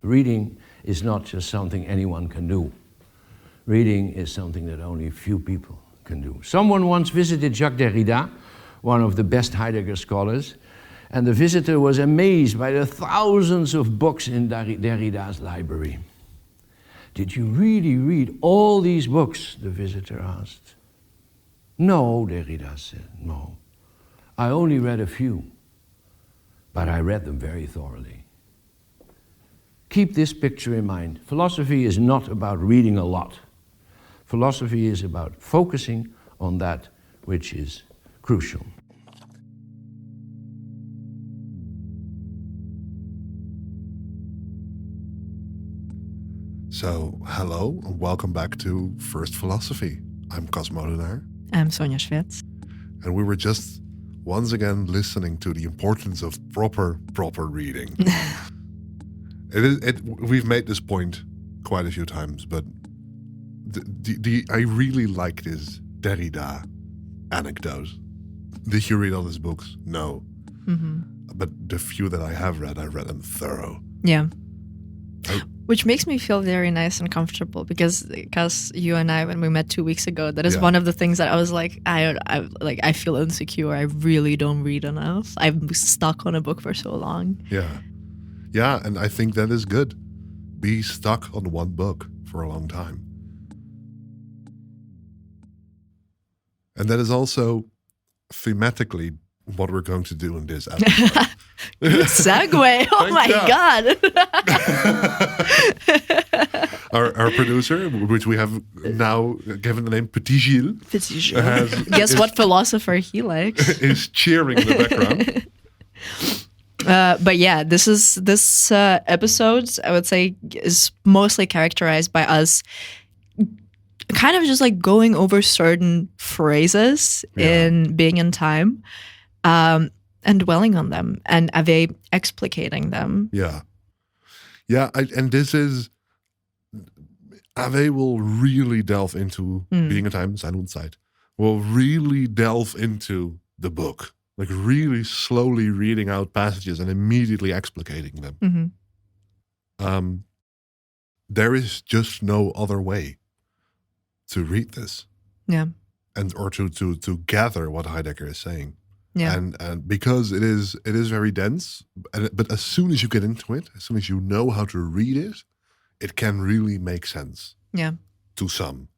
reading is not just something anyone can do. Reading is something that only few people can do. Someone once visited Jacques Derrida, one of the best Heidegger scholars, and the visitor was amazed by the thousands of books in Derrida's library. "Did you really read all these books?" the visitor asked. "No," Derrida said, "no. I only read a few, but I read them very thoroughly." Keep this picture in mind. Philosophy is not about reading a lot. Philosophy is about focusing on that which is crucial. So, hello and welcome back to First Philosophy. I'm Kas Sonia I. I'm Sonia II. And we were just once again listening to the importance of proper reading. We've made this point quite a few times, but I really like this Derrida anecdote. Did you read all his books? No. Mm-hmm. But the few that I have read, I read them thorough. Yeah. Which makes me feel very nice and comfortable because you and I, when we met 2 weeks ago, that is one of the things that I was like, I feel insecure. I really don't read enough. I'm stuck on a book for so long. Yeah, and I think that is good. Be stuck on one book for a long time. And that is also thematically what we're going to do in this episode. Good segue. Oh my God. Our producer, which we have now given the name Petit Gilles. Petit Gilles. Guess what philosopher he likes? Is cheering in the background. But yeah, this episode, I would say, is mostly characterized by us kind of just like going over certain phrases in Being in Time, and dwelling on them, and Awee explicating them. And this is, Awee will really delve into Being in Time, Sein und Seit. Will really delve into the book, like really slowly reading out passages and immediately explicating them. Mm-hmm. There is just no other way to read this, or to gather what Heidegger is saying. And because it is very dense, but as soon as you get into it, as soon as you know how to read it, it can really make sense. To some.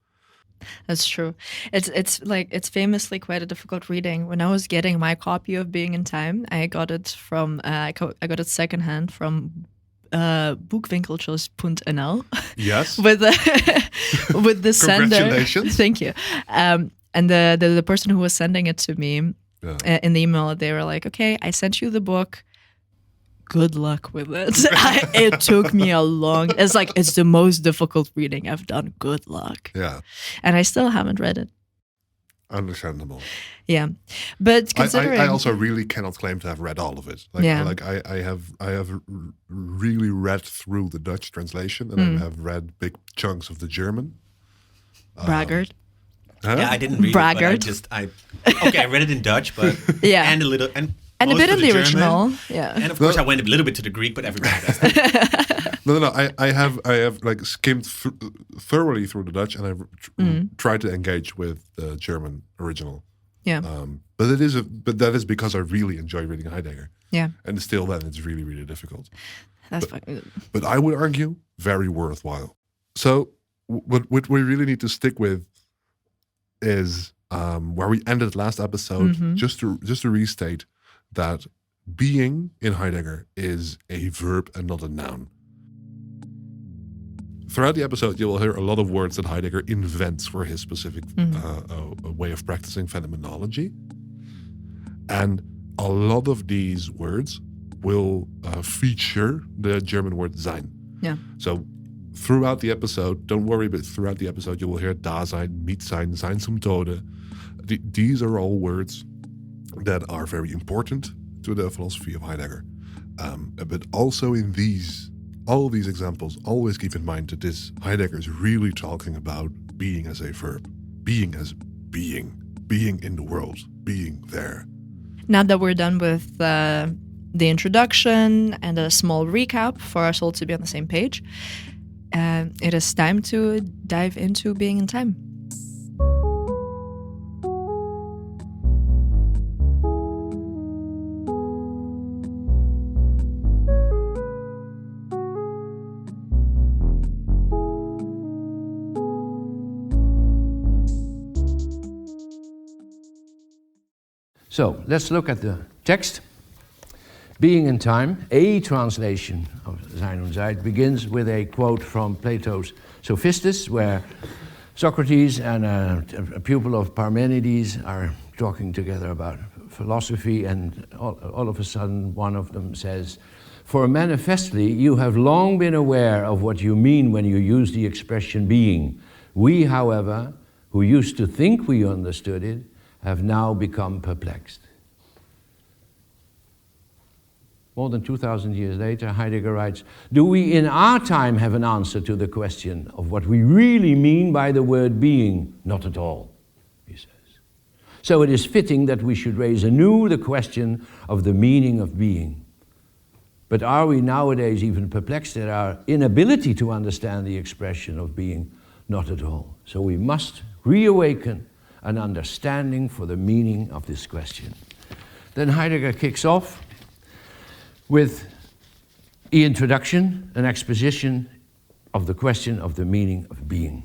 That's true. It's famously quite a difficult reading. When I was getting my copy of Being in Time, I got it from I got it secondhand from boekwinkeltjes.nl. Yes. with the sender. Congratulations. Thank you. And the person who was sending it to me. In the email, they were like, "Okay, I sent you the book. Good luck with it." It took me a long. It's the most difficult reading I've done. Good luck. Yeah, and I still haven't read it. Understandable. Yeah, but considering I also really cannot claim to have read all of it. I have really read through the Dutch translation, and I have read big chunks of the German. Braggart. Huh? Yeah, I didn't read Braggart. it, but I read it in Dutch, but and a little and a bit in the German, original, and of course I went a little bit to the Greek, but everybody does that. No. I have like skimmed thoroughly through the Dutch, and I've tried to engage with the German original. Yeah. But that is because I really enjoy reading Heidegger. Yeah. And still, then it's really, really difficult. That's fine. But I would argue very worthwhile. So what we really need to stick with is where we ended last episode. Just to restate that being in Heidegger is a verb and not a noun. Throughout the episode, you will hear a lot of words that Heidegger invents for his specific way of practicing phenomenology. And a lot of these words will feature the German word Sein. Yeah. So throughout the episode, don't worry, but throughout the episode, you will hear Dasein, Sein, Sein zum Tode. These are all words that are very important to the philosophy of Heidegger. But also in all these examples, always keep in mind that this Heidegger is really talking about being as a verb, being as being in the world, being there. Now that we're done with the introduction and a small recap for us all to be on the same page. It is time to dive into being in time. So let's look at the text. Being in Time, a translation of Sein und Seit, begins with a quote from Plato's Sophistus, where Socrates and a pupil of Parmenides are talking together about philosophy, and all of a sudden one of them says, "For manifestly you have long been aware of what you mean when you use the expression being. We, however, who used to think we understood it, have now become perplexed." More than 2,000 years later, Heidegger writes, "Do we in our time have an answer to the question of what we really mean by the word being? Not at all," he says. "So it is fitting that we should raise anew the question of the meaning of being. But are we nowadays even perplexed at our inability to understand the expression of being? Not at all. So we must reawaken an understanding for the meaning of this question." Then Heidegger kicks off with the introduction, an exposition of the question of the meaning of being.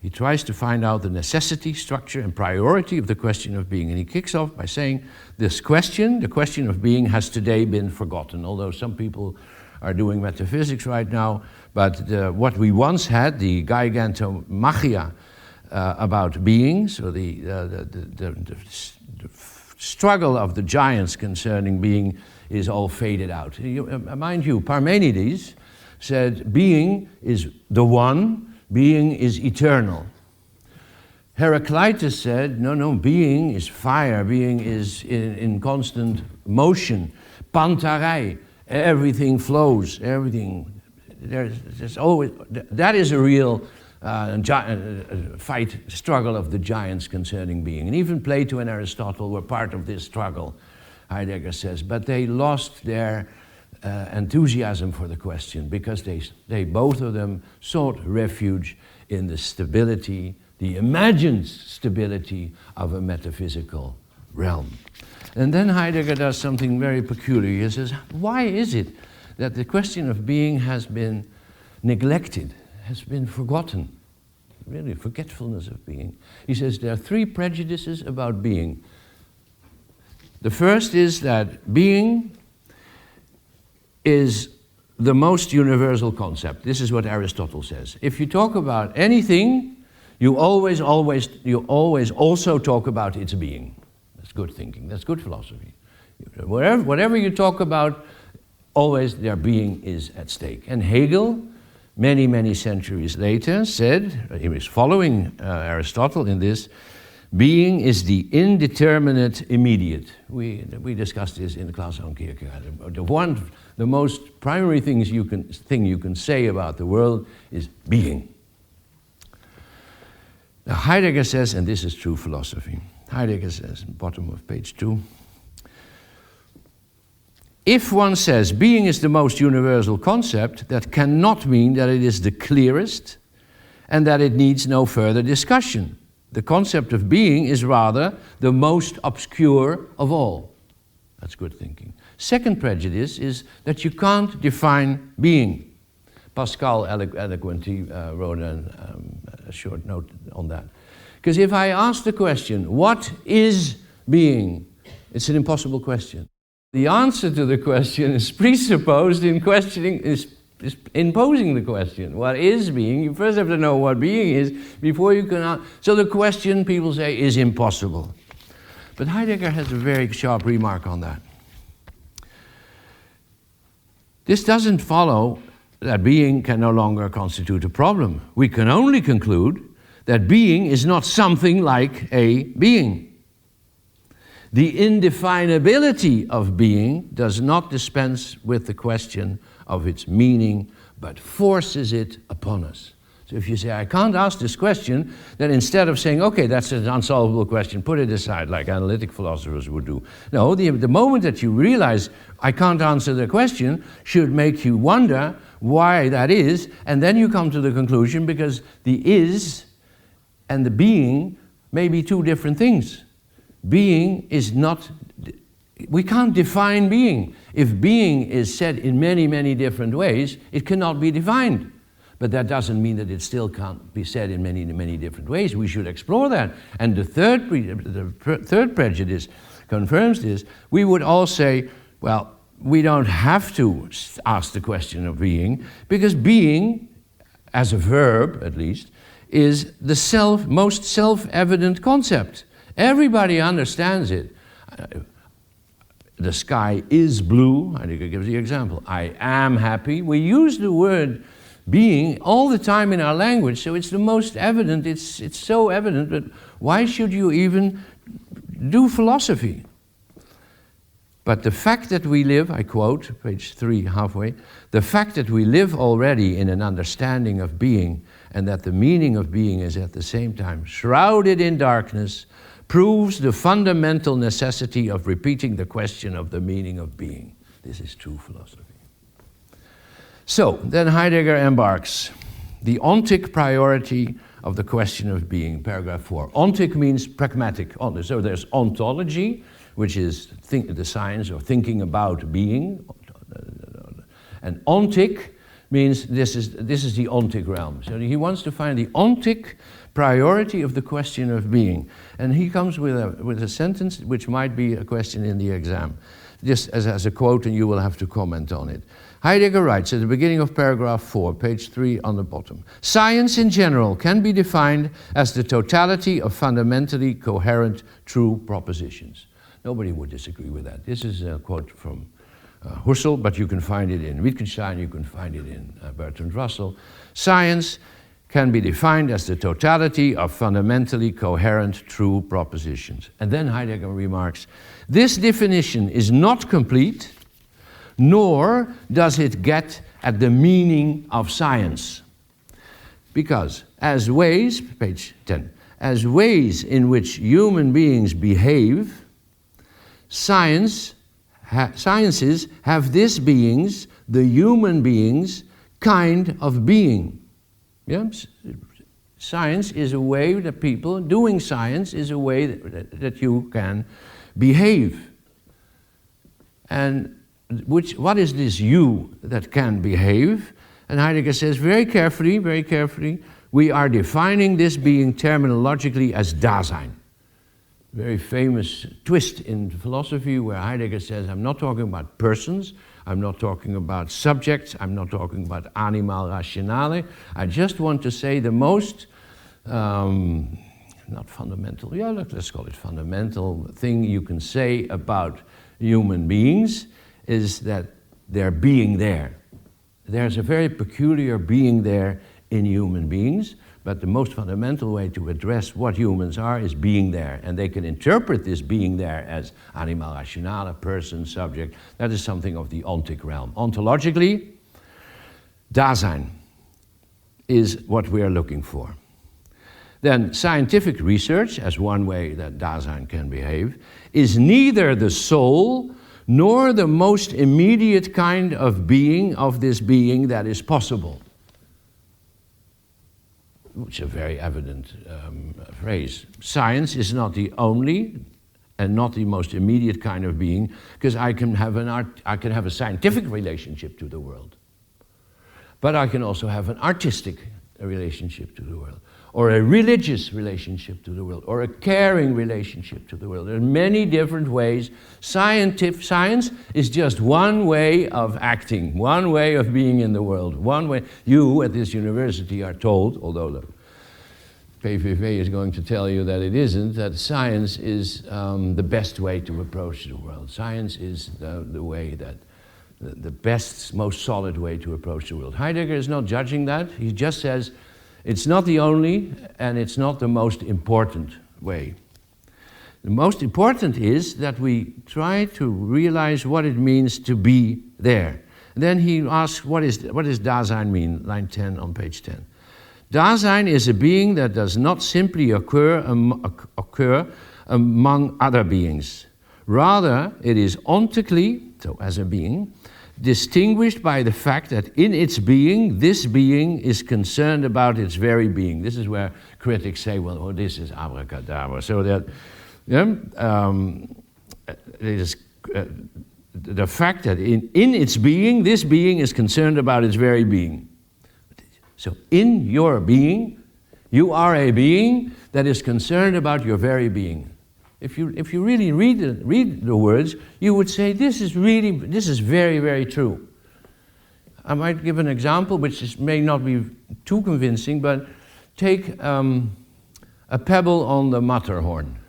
He tries to find out the necessity, structure, and priority of the question of being. And he kicks off by saying, this question, the question of being, has today been forgotten. Although some people are doing metaphysics right now, but what we once had, the gigantomachia about being, so the struggle of the giants concerning being, is all faded out. Mind you, Parmenides said being is the one, being is eternal. Heraclitus said, no, being is fire, being is in constant motion. Pantarei, everything flows, everything. There's always, that is a real fight, struggle of the giants concerning being. And even Plato and Aristotle were part of this struggle, Heidegger says, but they lost their enthusiasm for the question because they both of them sought refuge in the stability, the imagined stability of a metaphysical realm. And then Heidegger does something very peculiar. He says, why is it that the question of being has been neglected, has been forgotten? Really, forgetfulness of being. He says there are three prejudices about being. The first is that being is the most universal concept. This is what Aristotle says. If you talk about anything, you always also talk about its being. That's good thinking. That's good philosophy. Whatever you talk about, always their being is at stake. And Hegel, many, many centuries later, said, he was following Aristotle in this, being is the indeterminate immediate. We discussed this in Kas and Sonia. The most primary thing you can say about the world is being. Now Heidegger says, and this is true philosophy, Heidegger says, bottom of page 2, if one says being is the most universal concept, that cannot mean that it is the clearest and that it needs no further discussion. The concept of being is rather the most obscure of all. That's good thinking. Second prejudice is that you can't define being. Pascal eloquently wrote a short note on that. Because if I ask the question, what is being? It's an impossible question. The answer to the question is presupposed in questioning, is imposing the question. What is being? You first have to know what being is before you can... So the question, people say, is impossible. But Heidegger has a very sharp remark on that. This doesn't follow that being can no longer constitute a problem. We can only conclude that being is not something like a being. The indefinability of being does not dispense with the question of its meaning, but forces it upon us. So if you say, I can't ask this question, then instead of saying, okay, that's an unsolvable question, put it aside, like analytic philosophers would do. No, the moment that you realize, I can't answer the question, should make you wonder why that is, and then you come to the conclusion, because the is and the being may be two different things. Being is not, we can't define being. If being is said in many, many different ways, it cannot be defined. But that doesn't mean that it still can't be said in many, many different ways. We should explore that. And the third prejudice confirms this. We would all say, well, we don't have to ask the question of being, because being, as a verb at least, is the most self-evident concept. Everybody understands it. The sky is blue. Heidegger gives the example. I am happy. We use the word being all the time in our language, so it's the most evident, it's so evident, but why should you even do philosophy? But the fact that we live, I quote, page 3, halfway, the fact that we live already in an understanding of being, and that the meaning of being is at the same time shrouded in darkness, proves the fundamental necessity of repeating the question of the meaning of being. This is true philosophy. So, then Heidegger embarks. The ontic priority of the question of being, paragraph 4. Ontic means pragmatic. So there's ontology, which is the science of thinking about being. And ontic means this is the ontic realm. So he wants to find the ontic priority of the question of being. And he comes with a sentence which might be a question in the exam. Just as a quote, and you will have to comment on it. Heidegger writes at the beginning of paragraph 4, page 3 on the bottom, science in general can be defined as the totality of fundamentally coherent true propositions. Nobody would disagree with that. This is a quote from Husserl, but you can find it in Wittgenstein, you can find it in Bertrand Russell. Science can be defined as the totality of fundamentally coherent true propositions. And then Heidegger remarks, this definition is not complete, nor does it get at the meaning of science. Because as ways, page 10, as ways in which human beings behave, sciences have this being's, the human being's, kind of being. Yeah? Science is a way that people, doing science is a way that you can behave. And what is this you that can behave? And Heidegger says very carefully, we are defining this being terminologically as Dasein. Very famous twist in philosophy where Heidegger says, I'm not talking about persons, I'm not talking about subjects, I'm not talking about animal rationale. I just want to say the most, not fundamental, yeah, let's call it fundamental thing you can say about human beings is that they're being there. There's a very peculiar being there in human beings, but the most fundamental way to address what humans are is being there. And they can interpret this being there as animal rationale, person, subject. That is something of the ontic realm. Ontologically, Dasein is what we are looking for. Then scientific research, as one way that Dasein can behave, is neither the soul nor the most immediate kind of being of this being that is possible. Which is a very evident phrase. Science is not the only and not the most immediate kind of being, because I can have a scientific relationship to the world. But I can also have an artistic relationship to the world, or a religious relationship to the world, or a caring relationship to the world. There are many different ways. Science is just one way of acting, one way of being in the world, one way. You at this university are told, although the PVV is going to tell you that it isn't, that science is the best way to approach the world. Science is the way that, the best, most solid way to approach the world. Heidegger is not judging that. He just says, it's not the only, and it's not the most important way. The most important is that we try to realize what it means to be there. And then he asks, what does Dasein mean? Line 10 on page 10. Dasein is a being that does not simply occur among other beings. Rather, it is ontically, so as a being, distinguished by the fact that in its being, this being is concerned about its very being. This is where critics say, well, oh, this is abracadabra. So that it is the fact that in its being, this being is concerned about its very being. So in your being, you are a being that is concerned about your very being. If you really read the words, you would say, this is very, very true. I might give an example which may not be too convincing, but take a pebble on the Matterhorn.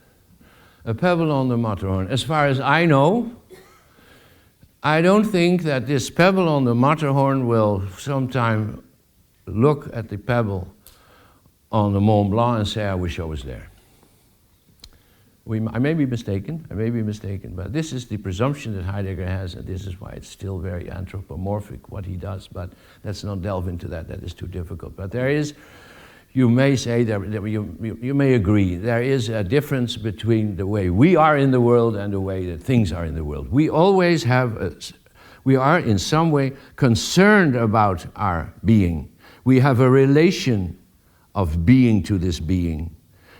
A pebble on the Matterhorn. As far as I know, I don't think that this pebble on the Matterhorn will sometime look at the pebble on the Mont Blanc and say, I wish I was there. I may be mistaken, but this is the presumption that Heidegger has, and this is why it's still very anthropomorphic, what he does, but let's not delve into that is too difficult. But there is, you may say, you may agree, there is a difference between the way we are in the world and the way that things are in the world. We always we are in some way concerned about our being. We have a relation of being to this being.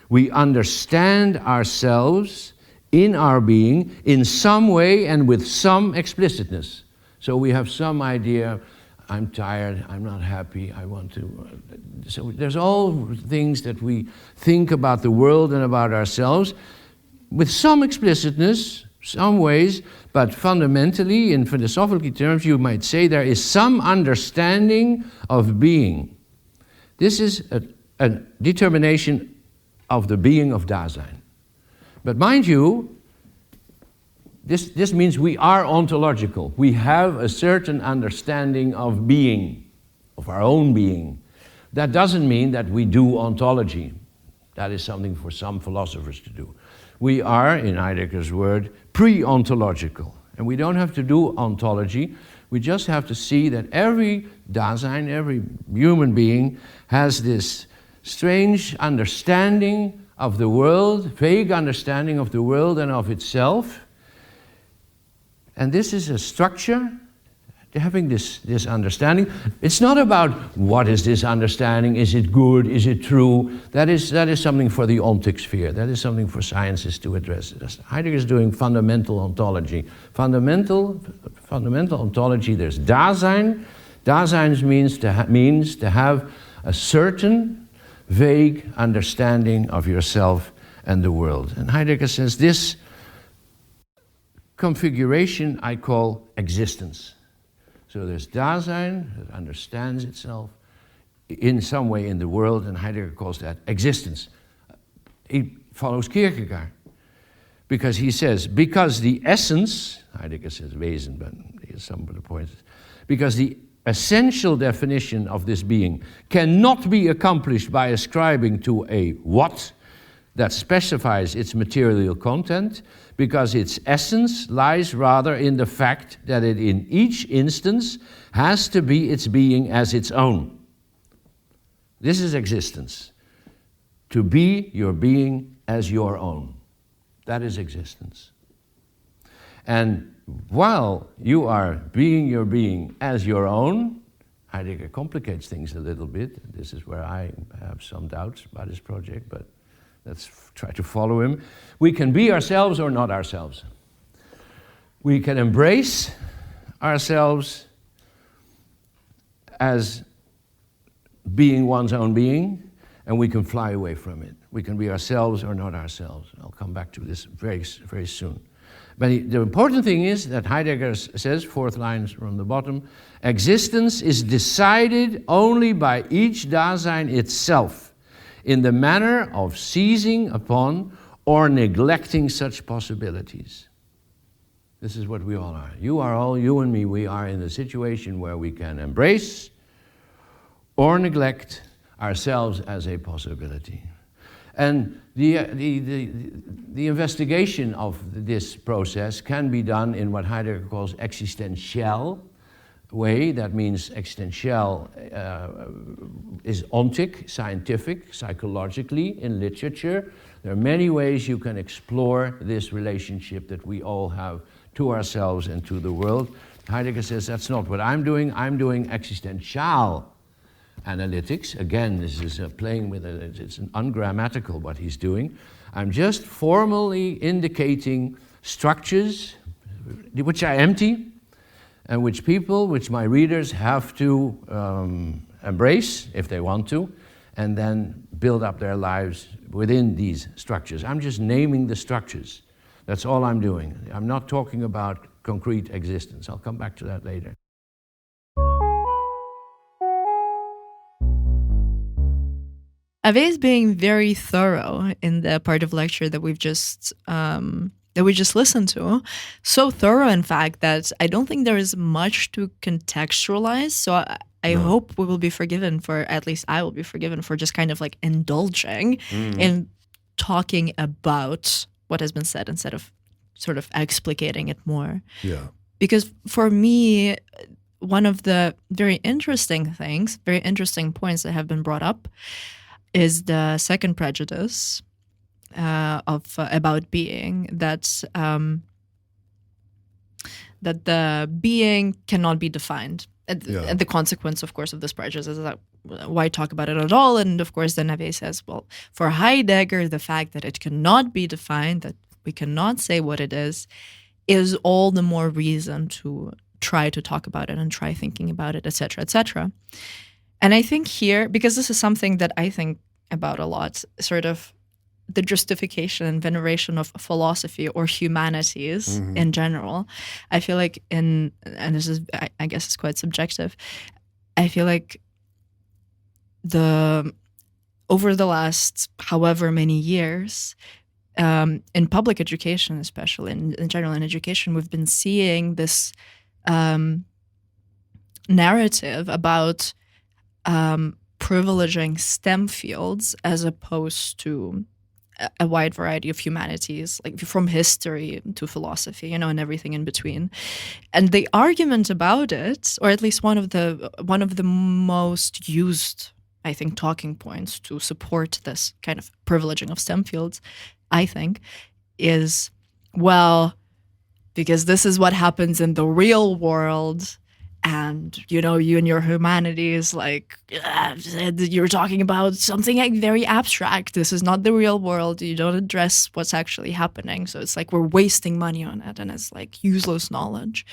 We understand ourselves in our being in some way and with some explicitness. So we have some idea, I'm tired, I'm not happy, I want to... So there's all things that we think about the world and about ourselves with some explicitness, some ways, but fundamentally, in philosophical terms, you might say there is some understanding of being. This is a determination of the being of Dasein. But mind you, this means we are ontological. We have a certain understanding of being, of our own being. That doesn't mean that we do ontology. That is something for some philosophers to do. We are, in Heidegger's word, pre-ontological. And we don't have to do ontology. We just have to see that every Dasein, every human being, has this strange understanding of the world, vague understanding of the world and of itself. And this is a structure, having this understanding. It's not about what is this understanding, is it good, is it true? That is something for the ontic sphere. That is something for sciences to address. Heidegger is doing fundamental ontology. Fundamental ontology, there's Dasein. Dasein means to have a certain vague understanding of yourself and the world. And Heidegger says this configuration I call existence. So there's Dasein that understands itself in some way in the world, and Heidegger calls that existence. He follows Kierkegaard because he says, because the essence, Heidegger says Wesen, but here's some of the points, because the essential definition of this being cannot be accomplished by ascribing to a what that specifies its material content, because its essence lies rather in the fact that it in each instance has to be its being as its own. This is existence. To be your being as your own. That is existence. And while you are being your being as your own, Heidegger complicates things a little bit. This is where I have some doubts about his project, but let's try to follow him. We can be ourselves or not ourselves. We can embrace ourselves as being one's own being, and we can fly away from it. We can be ourselves or not ourselves. I'll come back to this very, very soon. But the important thing is that Heidegger says, fourth line from the bottom, existence is decided only by each Dasein itself in the manner of seizing upon or neglecting such possibilities. This is what we all are. You are all, you and me, we are in a situation where we can embrace or neglect ourselves as a possibility. And the investigation of this process can be done in what Heidegger calls existential. way. That means existential is ontic, scientific, psychologically, in literature. There are many ways you can explore this relationship that we all have to ourselves and to the world. Heidegger says that's not what I'm doing. I'm doing existential analytics. Again, this is playing with it. It's ungrammatical what he's doing. I'm just formally indicating structures which are empty and which my readers have to embrace if they want to, and then build up their lives within these structures. I'm just naming the structures. That's all I'm doing. I'm not talking about concrete existence. I'll come back to that later. Awee is being very thorough in the part of lecture that we just listened to. So thorough, in fact, that I don't think there is much to contextualize. So I hope we will be forgiven for, at least I will be forgiven for just kind of like indulging in talking about what has been said instead of sort of explicating it more. Yeah. Because for me, one of the very interesting points that have been brought up is the second prejudice about being, that the being cannot be defined. And the consequence, of course, of this prejudice is that why talk about it at all? And of course, then Awee says, well, for Heidegger, the fact that it cannot be defined, that we cannot say what it is all the more reason to try to talk about it and try thinking about it, etc., etc. And I think here, because this is something that I think about a lot, sort of the justification and veneration of philosophy or humanities in general, I feel like and this is, I guess it's quite subjective, I feel like over the last however many years, in public education, especially in general in education, we've been seeing this narrative about privileging STEM fields as opposed to a wide variety of humanities, like from history to philosophy, and everything in between. And the argument about it, or at least one of the most used, I think, talking points to support this kind of privileging of STEM fields, I think, is, well, because this is what happens in the real world, and you and your humanities, like, you're talking about something like very abstract. This is not the real world. You don't address what's actually happening. So it's like we're wasting money on it, and it's like useless knowledge.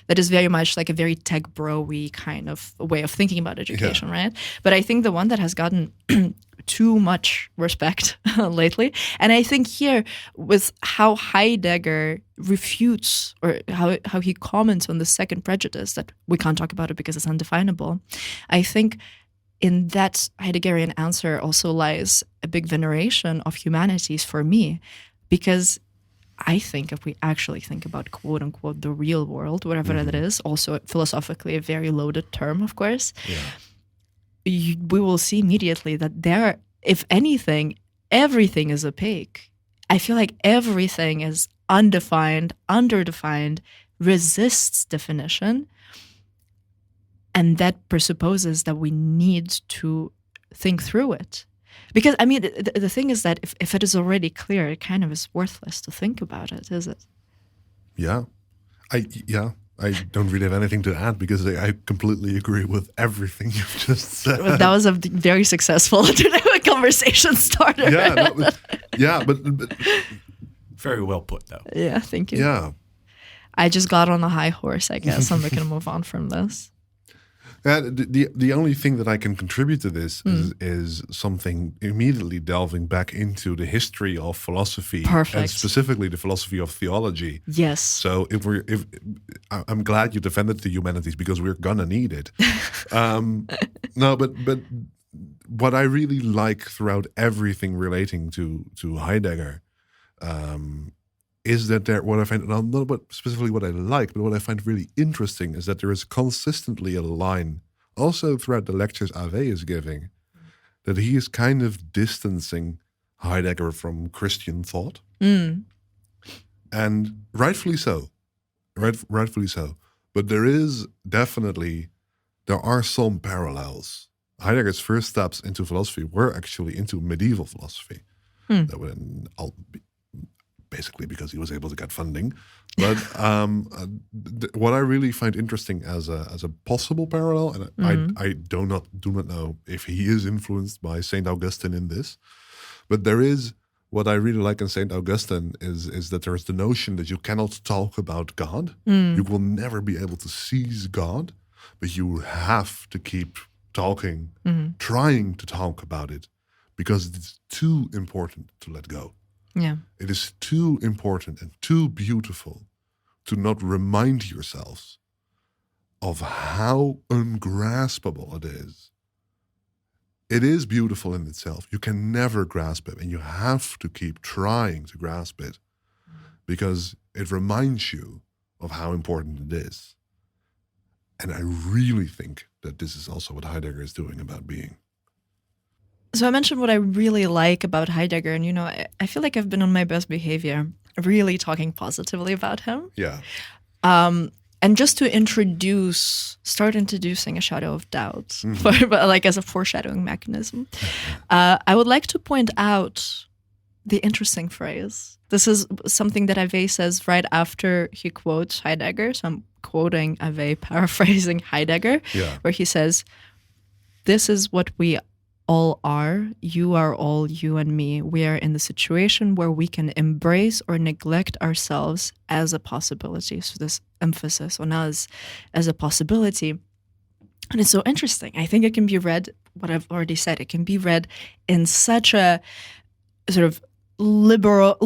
That is very much like a very tech bro-y kind of way of thinking about education, right? But I think the one that has gotten too much respect lately, and I think here with how Heidegger refutes, or how he comments on the second prejudice that we can't talk about it because it's undefinable, I think in that Heideggerian answer also lies a big veneration of humanities for me, because I think if we actually think about quote unquote the real world, whatever that is, also philosophically a very loaded term, of course, we will see immediately that there, if anything, everything is opaque. I feel like everything is undefined, underdefined, resists definition. And that presupposes that we need to think through it. Because, I mean, the thing is that if it is already clear, it kind of is worthless to think about it, is it? Yeah. I don't really have anything to add because I completely agree with everything you've just said. Well, that was a very successful conversation starter. But very well put, though. Yeah, thank you. Yeah. I just got on a high horse, I guess, and we can move on from this. The only thing that I can contribute to this is something immediately delving back into the history of philosophy, and specifically the philosophy of theology. Yes. So I'm glad you defended the humanities because we're gonna need it. No, but what I really like throughout everything relating to Heidegger is that what I find, not specifically what I like, but what I find really interesting is that there is consistently a line, also throughout the lectures Awee is giving, that he is kind of distancing Heidegger from Christian thought. And rightfully so. But But there are some parallels. Heidegger's first steps into philosophy were actually into medieval philosophy. That were basically because he was able to get funding. But what I really find interesting as a possible parallel, and I do not know if he is influenced by Saint Augustine in this, but there is what I really like in Saint Augustine is that there's the notion that you cannot talk about God. You will never be able to seize God, but you have to keep talking, trying to talk about it, because it's too important to let go. Yeah. It is too important and too beautiful to not remind yourselves of how ungraspable it is. It is beautiful in itself. You can never grasp it, and you have to keep trying to grasp it because it reminds you of how important it is. And I really think that this is also what Heidegger is doing about being. So I mentioned what I really like about Heidegger, and I feel like I've been on my best behavior, really talking positively about him. Yeah. And just to start introducing a shadow of doubt, like as a foreshadowing mechanism, I would like to point out the interesting phrase. This is something that Awee says right after he quotes Heidegger. So I'm quoting Awee, paraphrasing Heidegger, where he says, "This is what we all are. You are all you and me. We are in the situation where we can embrace or neglect ourselves as a possibility." So this emphasis on us as a possibility. And it's so interesting. I think it can be read, what I've already said, it can be read in such a sort of liberational,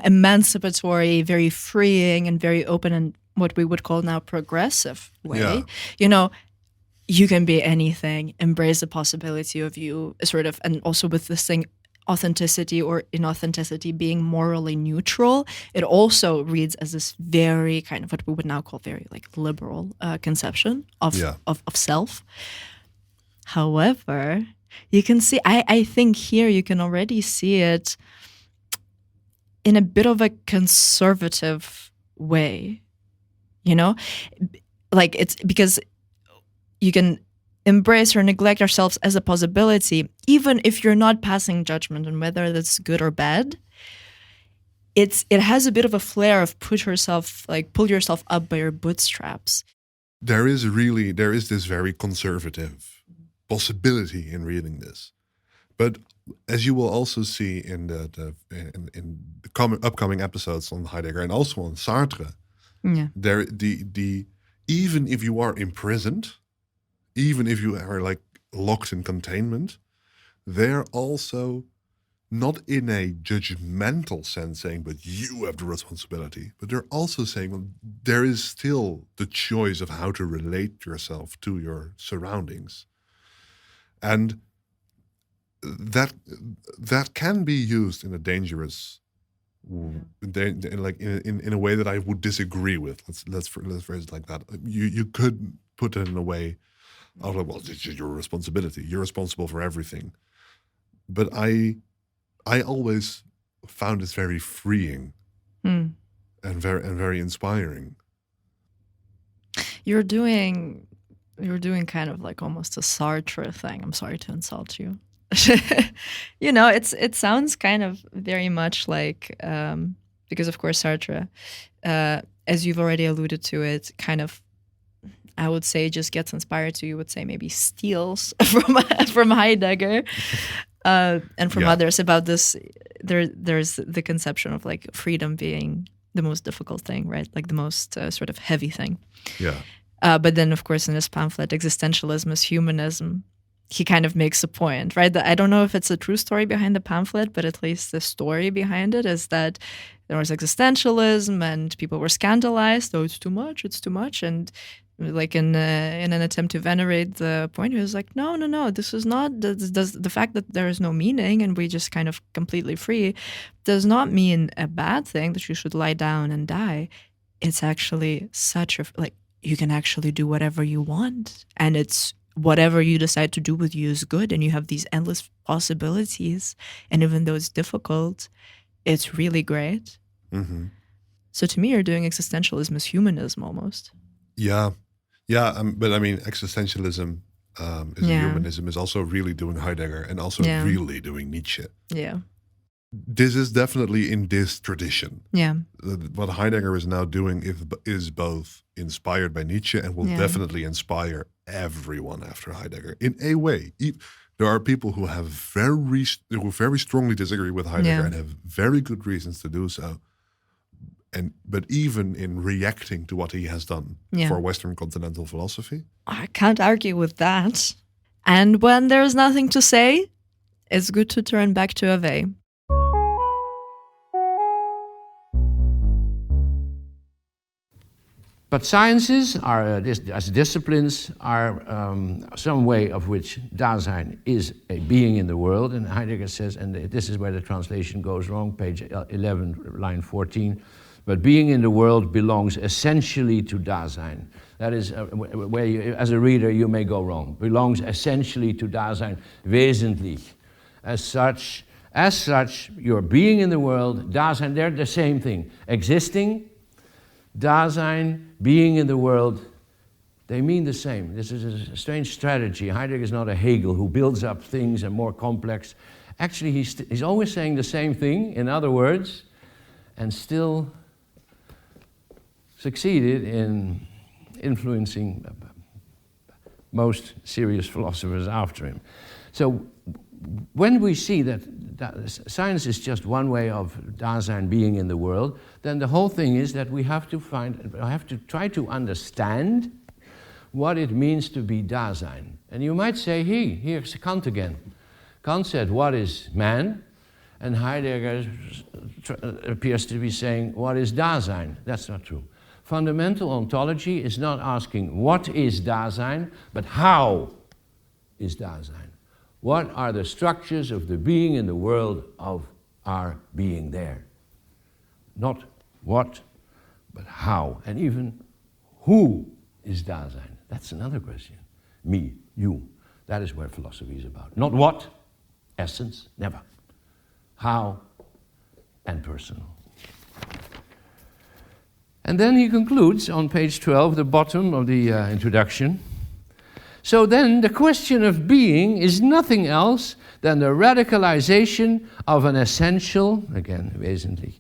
emancipatory, very freeing and very open and what we would call now progressive way. Yeah. You can be anything, embrace the possibility of you, sort of, and also with this thing, authenticity or inauthenticity being morally neutral, it also reads as this very kind of what we would now call very liberal conception of self. However, you can see, I think here you can already see it in a bit of a conservative way, it's because you can embrace or neglect ourselves as a possibility, even if you're not passing judgment on whether that's good or bad. It has a bit of a flair of pull yourself up by your bootstraps. There is this very conservative possibility in reading this, but as you will also see in the upcoming episodes on Heidegger and also on Sartre, even if you are imprisoned, even if you are locked in containment, they're also not in a judgmental sense saying, but you have the responsibility, but they're also saying, well, there is still the choice of how to relate yourself to your surroundings. And that can be used in a dangerous, in a way that I would disagree with. Let's phrase it like that. You could put it in a way of well, it's your responsibility. You're responsible for everything. But I always found it very freeing and very inspiring. You're doing kind of almost a Sartre thing. I'm sorry to insult you. It sounds kind of very much like because of course Sartre, as you've already alluded to it, kind of, I would say, just gets inspired to, you would say, maybe steals from Heidegger and from others about this. There's the conception of freedom being the most difficult thing, right? The most sort of heavy thing. Yeah. But then, of course, in his pamphlet, Existentialism is Humanism, he kind of makes a point, right? I don't know if it's a true story behind the pamphlet, but at least the story behind it is that there was existentialism and people were scandalized. Oh, it's too much. And in an attempt to venerate the point, he was like, no, this is not, the fact that there is no meaning and we just kind of completely free does not mean a bad thing, that you should lie down and die. It's actually such a, you can actually do whatever you want, and it's whatever you decide to do with you is good, and you have these endless possibilities, and even though it's difficult, it's really great. Mm-hmm. So to me, you're doing existentialism as humanism almost. Yeah, but I mean, existentialism as humanism is also really doing Heidegger and also really doing Nietzsche. Yeah. This is definitely in this tradition. Yeah. What Heidegger is now doing is both inspired by Nietzsche and will definitely inspire everyone after Heidegger in a way. There are people who very strongly disagree with Heidegger and have very good reasons to do so. But even in reacting to what he has done for Western continental philosophy, I can't argue with that. And when there's nothing to say, it's good to turn back to Awee. But sciences as disciplines are some way of which Dasein is a being in the world, and Heidegger says, and this is where the translation goes wrong, page 11, line 14, but being in the world belongs essentially to Dasein. That is where you, as a reader, you may go wrong. Belongs essentially to Dasein, wesentlich. As such, your being in the world, Dasein, they're the same thing. Existing, Dasein, being in the world, they mean the same. This is a strange strategy. Heidegger is not a Hegel who builds up things and more complex. Actually, he's always saying the same thing, in other words, and still succeeded in influencing most serious philosophers after him. So when we see that science is just one way of Dasein being in the world, then the whole thing is that we have to try to understand what it means to be Dasein. And you might say, here's Kant again. Kant said, what is man? And Heidegger appears to be saying, what is Dasein? That's not true. Fundamental ontology is not asking what is Dasein, but how is Dasein? What are the structures of the being in the world of our being there? Not what, but how. And even who is Dasein? That's another question. Me, you. That is what philosophy is about. Not what, essence, never. How and personal. And then he concludes on page 12, the bottom of the introduction. So then the question of being is nothing else than the radicalization of an essential, again, wesentlich,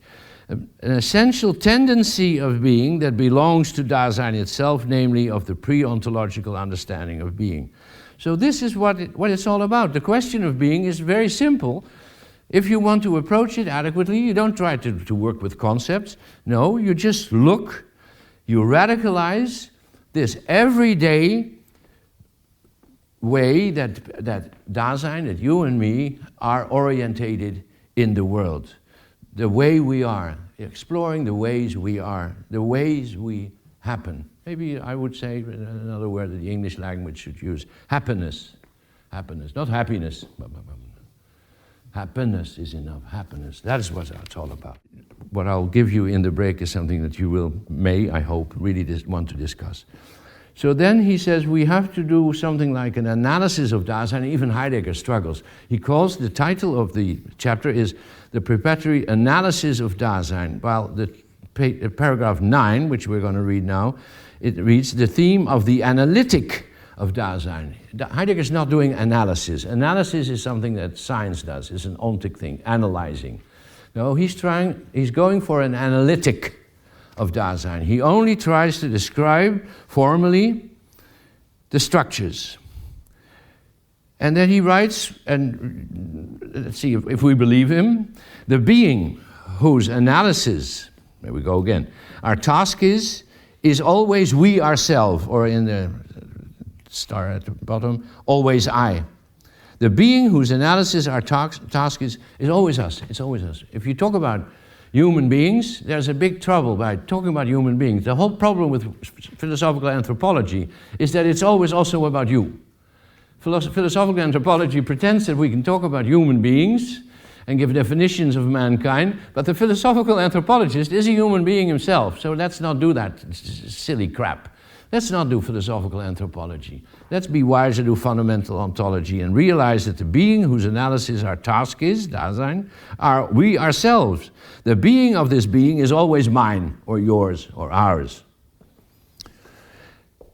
an essential tendency of being that belongs to Dasein itself, namely of the pre-ontological understanding of being. So this is what it's all about. The question of being is very simple. If you want to approach it adequately, you don't try to work with concepts. No, you just look, you radicalize this everyday way that Dasein, that you and me are orientated in the world. The way we are, exploring the ways we are, the ways we happen. Maybe I would say another word that the English language should use, happiness. Happiness, not happiness. Happiness is enough, happiness. That is what it's all about. What I'll give you in the break is something that you I hope, really want to discuss. So then he says we have to do something like an analysis of Dasein. Even Heidegger struggles. He calls the title of the chapter is The Preparatory Analysis of Dasein. While the paragraph 9, which we're going to read now, it reads the theme of the analytic of Dasein. Heidegger is not doing analysis. Analysis is something that science does. It's an ontic thing, analyzing. No, he's going for an analytic of Dasein. He only tries to describe formally the structures. And then he writes, and let's see if we believe him, the being whose analysis, there we go again, our task is always we ourselves, or in the star at the bottom, always I. The being whose analysis our task is always us. It's always us. If you talk about human beings, there's a big trouble by talking about human beings. The whole problem with philosophical anthropology is that it's always also about you. Philosophical anthropology pretends that we can talk about human beings and give definitions of mankind, but the philosophical anthropologist is a human being himself, so let's not do that silly crap. Let's not do philosophical anthropology. Let's be wise and do fundamental ontology and realize that the being whose analysis our task is, Dasein, are we ourselves. The being of this being is always mine, or yours, or ours.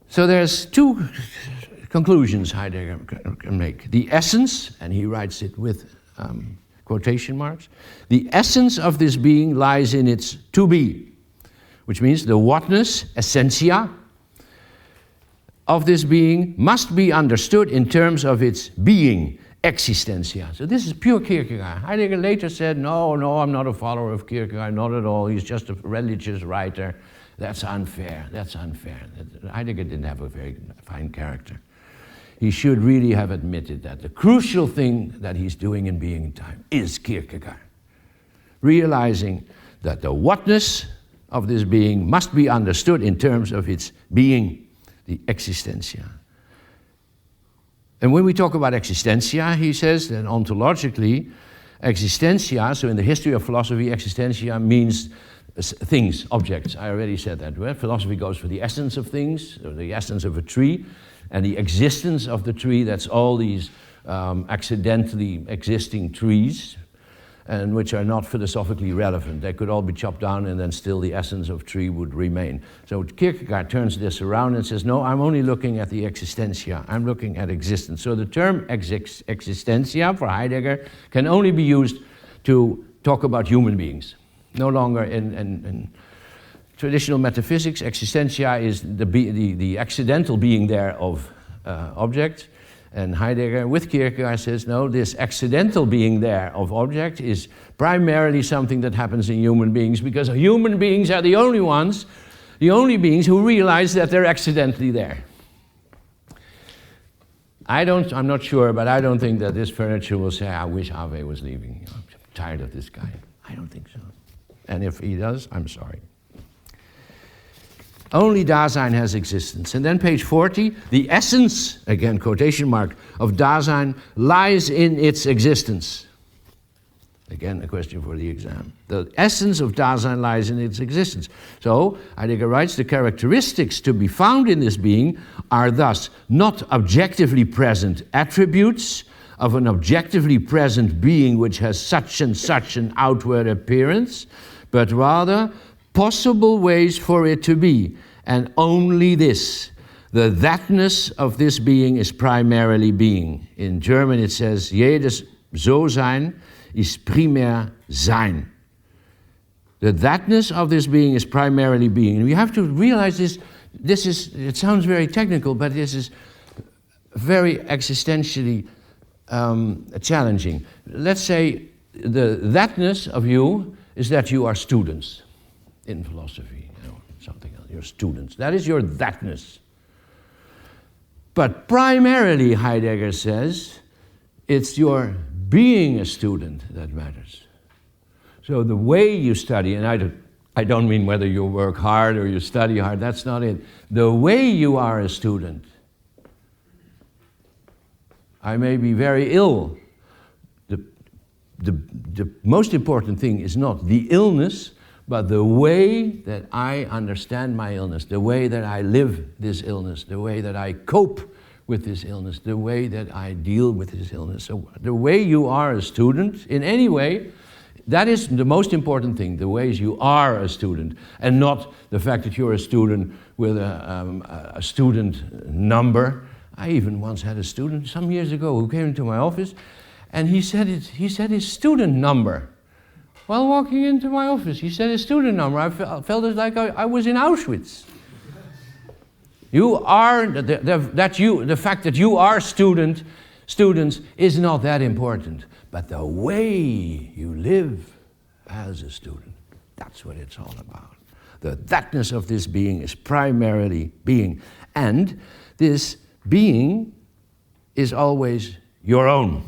So there's two conclusions Heidegger can make. The essence, and he writes it with quotation marks, the essence of this being lies in its to be, which means the whatness, essentia, of this being must be understood in terms of its being, existentia. So this is pure Kierkegaard. Heidegger later said, no, I'm not a follower of Kierkegaard, not at all. He's just a religious writer. That's unfair. Heidegger didn't have a very fine character. He should really have admitted that the crucial thing that he's doing in Being and Time is Kierkegaard. Realizing that the whatness of this being must be understood in terms of its being, the existentia. And when we talk about existentia, he says that ontologically, existentia, so in the history of philosophy, existentia means things, objects. I already said that. Right? Philosophy goes for the essence of things, or the essence of a tree, and the existence of the tree, that's all these accidentally existing trees, and which are not philosophically relevant. They could all be chopped down and then still the essence of tree would remain. So Kierkegaard turns this around and says, no, I'm only looking at the existentia. I'm looking at existence. So the term existentia for Heidegger can only be used to talk about human beings. No longer in traditional metaphysics, existentia is the accidental being there of object. And Heidegger, with Kierkegaard, says, no, this accidental being there of object is primarily something that happens in human beings, because human beings are the only beings who realize that they're accidentally there. I'm not sure, but I don't think that this furniture will say, I wish Awee was leaving. I'm tired of this guy. I don't think so. And if he does, I'm sorry. Only Dasein has existence. And then page 40, the essence, again quotation mark, of Dasein lies in its existence. Again, a question for the exam. The essence of Dasein lies in its existence. So, Heidegger writes, the characteristics to be found in this being are thus not objectively present attributes of an objectively present being which has such and such an outward appearance, but rather possible ways for it to be, and only this. The thatness of this being is primarily being. In German it says, jedes So-Sein ist primär Sein. The thatness of this being is primarily being. And we have to realize this it sounds very technical, but this is very existentially challenging. Let's say the thatness of you is that you are students in philosophy, something else. You're students. That is your thatness. But primarily, Heidegger says, it's your being a student that matters. So the way you study, and I don't mean whether you work hard or you study hard, that's not it. The way you are a student. I may be very ill. The most important thing is not the illness, but the way that I understand my illness, the way that I live this illness, the way that I cope with this illness, the way that I deal with this illness. So the way you are a student, in any way, that is the most important thing, the ways you are a student, and not the fact that you're a student with a student number. I even once had a student some years ago who came into my office, and he said his student number. While walking into my office, he said his student number. I felt it like I was in Auschwitz. You are the fact that you are students is not that important, but the way you live as a student, that's what it's all about. The thatness of this being is primarily being, and this being is always your own.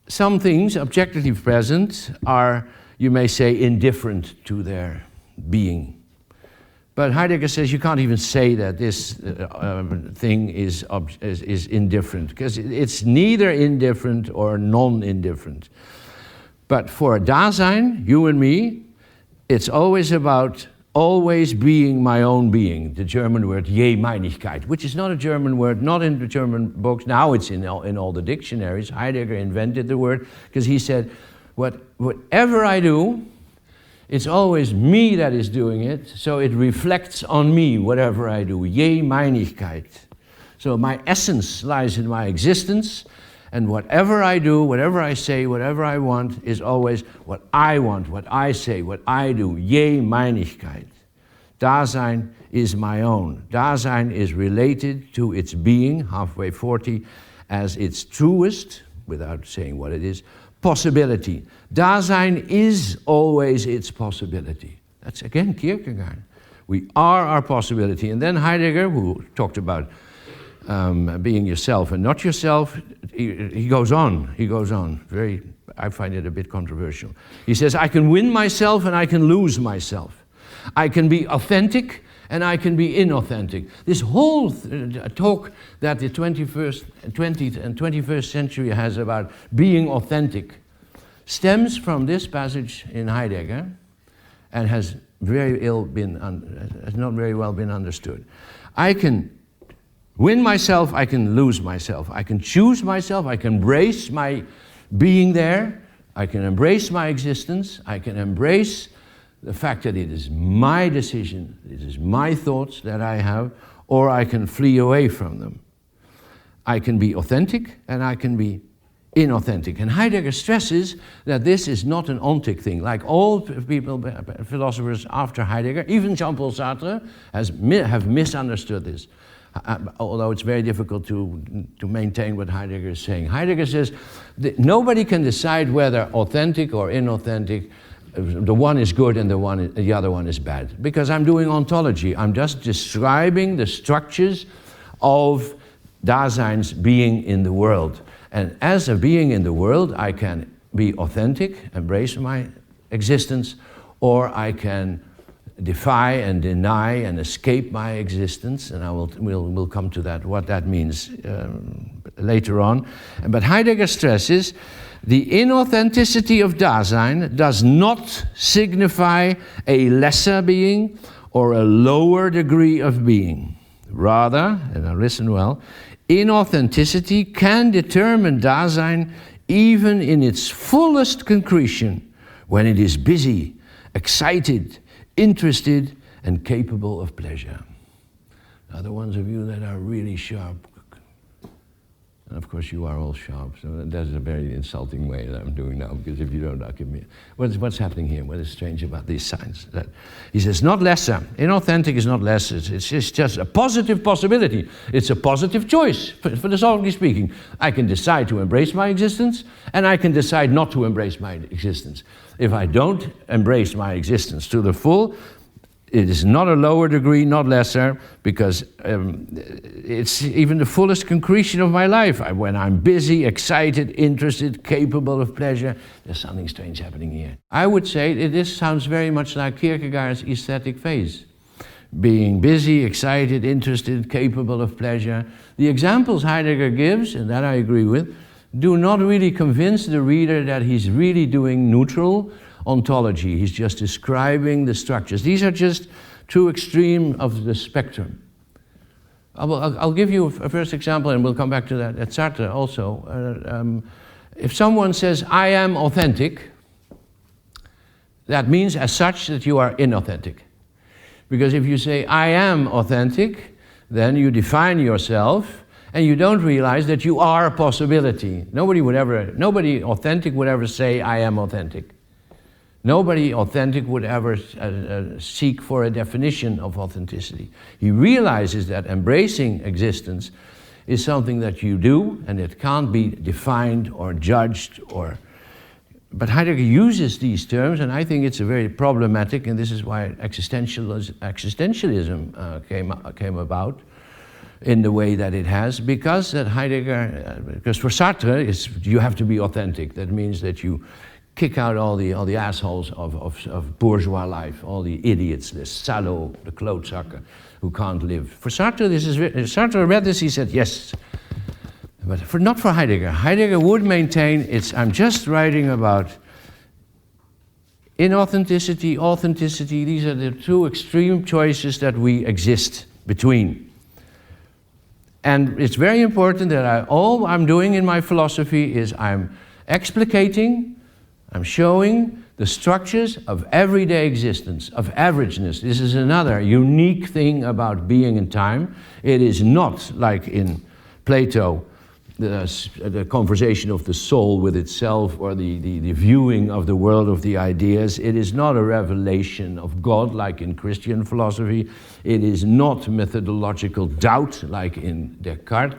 Some things, objectively present, are, you may say, indifferent to their being. But Heidegger says you can't even say that this thing is indifferent, because it's neither indifferent or non-indifferent. But for Dasein, you and me, it's always about always being my own being, the German word Jemeinigkeit, which is not a German word, not in the German books. Now it's in all the dictionaries. Heidegger invented the word because he said, whatever I do, it's always me that is doing it, so it reflects on me, whatever I do. Jemeinigkeit. So my essence lies in my existence, and whatever I do, whatever I say, whatever I want, is always what I want, what I say, what I do. Jemeinigkeit. Dasein is my own. Dasein is related to its being, halfway 40, as its truest, without saying what it is, possibility. Dasein is always its possibility. That's again Kierkegaard. We are our possibility. And then Heidegger, who talked about being yourself and not yourself, he goes on. I find it a bit controversial. He says, I can win myself and I can lose myself. I can be authentic and I can be inauthentic. This whole talk that the 20th and 21st century has about being authentic stems from this passage in Heidegger and has not very well been understood. I can win myself, I can lose myself. I can choose myself, I can embrace my being there, I can embrace my existence, I can embrace the fact that it is my decision, it is my thoughts that I have, or I can flee away from them. I can be authentic and I can be inauthentic. And Heidegger stresses that this is not an ontic thing. Like all philosophers after Heidegger, even Jean-Paul Sartre have misunderstood this. Although it's very difficult to maintain what Heidegger is saying. Heidegger says that nobody can decide whether authentic or inauthentic, the one is good and the other one is bad. Because I'm doing ontology. I'm just describing the structures of Dasein's being in the world. And as a being in the world, I can be authentic, embrace my existence, or I can defy and deny and escape my existence, and we'll come to that, what that means later on. But Heidegger stresses the inauthenticity of Dasein does not signify a lesser being or a lower degree of being. Rather, and now listen well, inauthenticity can determine Dasein even in its fullest concretion when it is busy, excited, interested, and capable of pleasure. Now, the ones of you that are really sharp, and of course you are all sharp, so that's a very insulting way that I'm doing now, because if you don't, I'll give me... What's happening here? What is strange about these signs? That he says, not lesser. Inauthentic is not lesser. It's just a positive possibility. It's a positive choice, philosophically speaking. I can decide to embrace my existence, and I can decide not to embrace my existence. If I don't embrace my existence to the full, it is not a lower degree, not lesser, because it's even the fullest concretion of my life. When I'm busy, excited, interested, capable of pleasure, there's something strange happening here. I would say this sounds very much like Kierkegaard's aesthetic phase. Being busy, excited, interested, capable of pleasure. The examples Heidegger gives, and that I agree with, do not really convince the reader that he's really doing neutral ontology. He's just describing the structures. These are just two extremes of the spectrum. I'll give you a first example, and we'll come back to that at Sartre also. If someone says, I am authentic, that means as such that you are inauthentic. Because if you say, I am authentic, then you define yourself, and you don't realize that you are a possibility. Nobody authentic would ever say, I am authentic. Nobody authentic would ever seek for a definition of authenticity. He realizes that embracing existence is something that you do, and it can't be defined or judged. But Heidegger uses these terms, and I think it's a very problematic, and this is why existentialism came about in the way that it has, because for Sartre, you have to be authentic. That means that you kick out all the assholes of bourgeois life, all the idiots, the sallow, the klootzakker, who can't live. For Sartre, Sartre read this, he said, yes. But not for Heidegger. Heidegger would maintain, I'm just writing about Inauthenticity, authenticity, these are the two extreme choices that we exist between. And it's very important that all I'm doing in my philosophy is I'm explicating, I'm showing the structures of everyday existence, of averageness. This is another unique thing about being in time. It is not like in Plato, the conversation of the soul with itself, or the viewing of the world of the ideas. It is not a revelation of God like in Christian philosophy. It is not methodological doubt like in Descartes,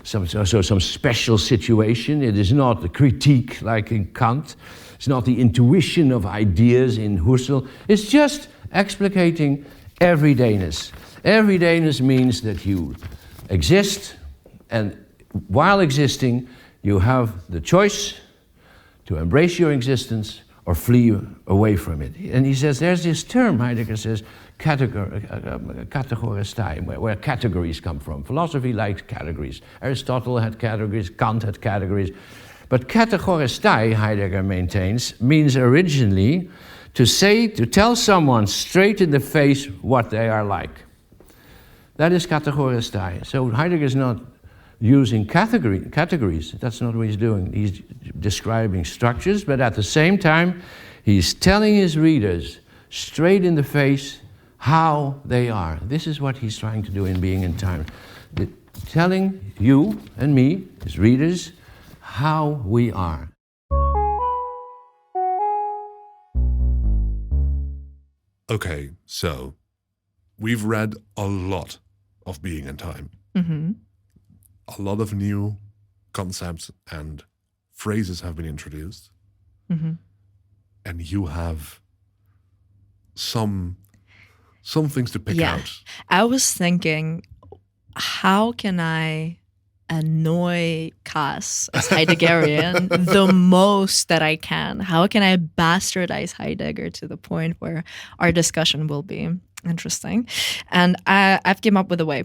some special situation. It is not a critique like in Kant. It's not the intuition of ideas in Husserl. It's just explicating everydayness. Everydayness means that you exist, and while existing, you have the choice to embrace your existence or flee away from it. And he says, there's this term, Heidegger says, categoristai, where categories come from. Philosophy likes categories. Aristotle had categories, Kant had categories. But categoristai, Heidegger maintains, means originally to tell someone straight in the face what they are like. That is categoristai. So Heidegger is not using categories. That's not what he's doing. He's describing structures, but at the same time, he's telling his readers straight in the face how they are. This is what he's trying to do in Being in Time. Telling you and me, his readers, how we are. Okay, so we've read a lot of Being in Time. Mm-hmm. A lot of new concepts and phrases have been introduced. Mm-hmm. And you have some things to pick out. I was thinking, how can I annoy Kas as Heideggerian the most that I can? How can I bastardize Heidegger to the point where our discussion will be interesting? And I've came up with a way.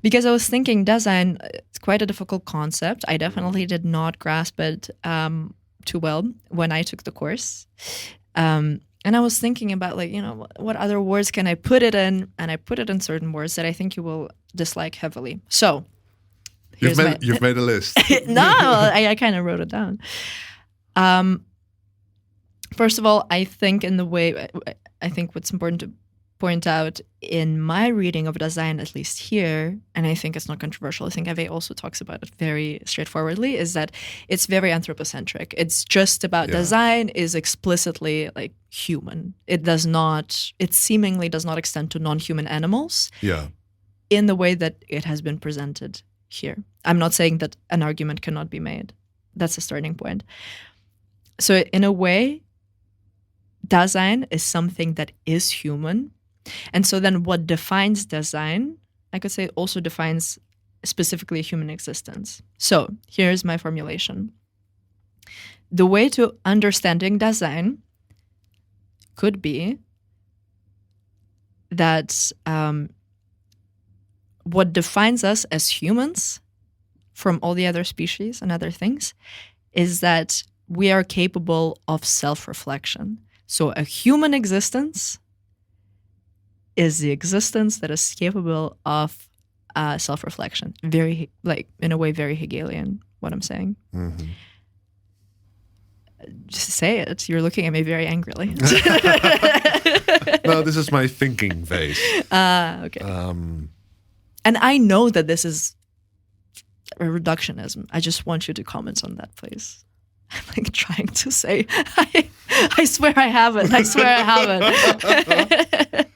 Because I was thinking Dasein, it's quite a difficult concept. I definitely did not grasp it too well when I took the course. And I was thinking about, what other words can I put it in? And I put it in certain words that I think you will dislike heavily. So, you've made a list. No, I kind of wrote it down. First of all, I think what's important to point out in my reading of Dasein, at least here, and I think it's not controversial, I think Awee also talks about it very straightforwardly, is that it's very anthropocentric. It's just about Dasein is explicitly human. It seemingly does not extend to non-human animals in the way that it has been presented here. I'm not saying that an argument cannot be made. That's a starting point. So in a way, Dasein is something that is human. And so then what defines Dasein, I could say, also defines specifically human existence. So here's my formulation. The way to understanding Dasein could be that what defines us as humans from all the other species and other things is that we are capable of self-reflection. So a human existence is the existence that is capable of self-reflection. Very, in a way, very Hegelian, what I'm saying. Mm-hmm. Just say it. You're looking at me very angrily. No, this is my thinking phase. Okay. And I know that this is a reductionism. I just want you to comment on that, please. I'm trying to say, I swear I haven't. I swear I haven't.